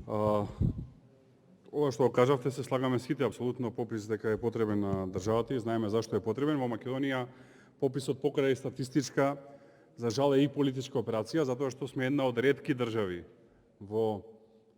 Ова што кажавте се слагаме сите апсолутно попис дека е потребен на државата и знаеме зашто е потребен. Во Македонија пописот покрај статистичка, за жал е и политичка операција, затоа што сме една од ретки држави во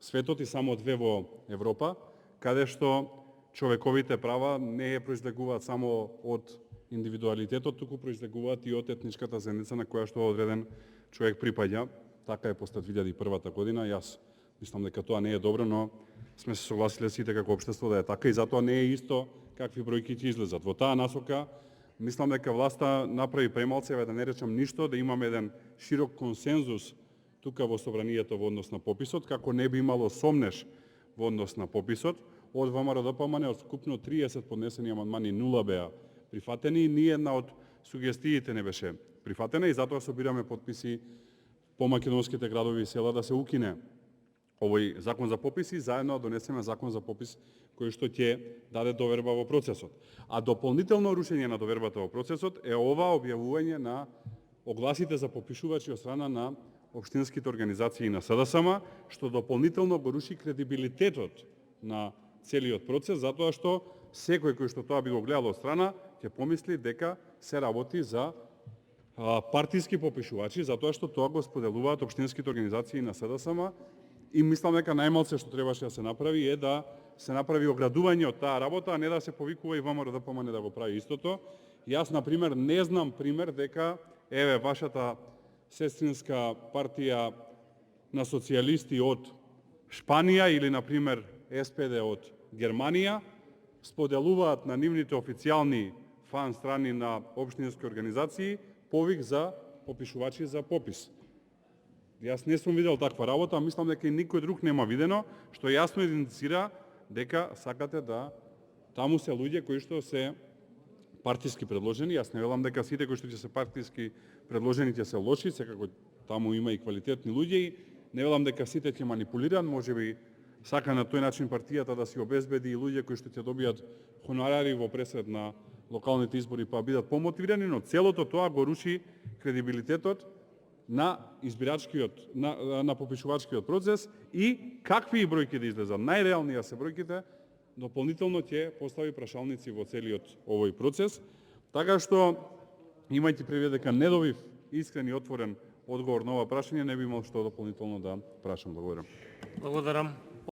светот и само две во Европа, каде што човековите права не е произлегуваат само од индивидуалитетот, туку произлегуваат и од етничката заедница на која што одреден човек припаѓа. Така е после 2001 година. Јас мислам дека тоа не е добро, но сме се согласиле сите како општество да е така и затоа не е исто какви бројки ќе излезат. Во таа насока мислам дека власта направи премалце, да не речам ништо, да имаме еден широк консензус тука во собранието во однос на пописот, како не би имало сомнеш во однос на пописот. Од ВМРО-ДПМН од скупно 30 поднесени амандмани 0 беа прифатени и ни една од сугестиите не беше прифатена и затоа собираме подписи по македонските градови и села да се укине овој закон за попис и заедно донесеме закон за попис кој што ќе даде доверба во процесот. А дополнително рушење на довербата во процесот е ова објавување на огласите за попишувачи од страна на општинските организации на СДСМ, што дополнително го руши кредибилитетот на целиот процес, затоа што секој кој што тоа би го гледал од страна ќе помисли дека се работи за партиски попишувачи, затоа што тоа го споделуваат општинските организации на СДСМ и мислам дека најмалце што требаше да се направи е да се направи оградување од таа работа, а не да се повикува и ВМРО-ДПМН да го прави истото. Јас, например, не знам пример дека, еве, вашата сестринска партија на социјалисти од Шпанија или, например, СПД од Германија, споделуваат на нивните официјални фан страни на општински организации повик за попишувачи за попис. Јас не сум видел таква работа, а мислам дека и никој друг нема видено, што јасно идентицира дека сакате да таму се луѓе кои што се партиски предложени. Јас не велам дека сите кои што ќе се партиски предложени ќе се лоши, секако таму има и квалитетни луѓе и не велам дека сите ќе манипулираат, можеби сака на тој начин партијата да си обезбеди и луѓе кои што ќе добијат хонорари во пресред на локалните избори па бидат помотивирани, но целото тоа го руши кредибилитетот на избирачкиот, на попишувачкиот процес и какви бројки да излезат. Најреалнија се бројките, дополнително ќе постави прашалници во целиот овој процес, така што имајќи предвид дека не добив искрен и отворен одговор на ова прашање, не би имал што дополнително да прашам. Благодарам. Благодарам.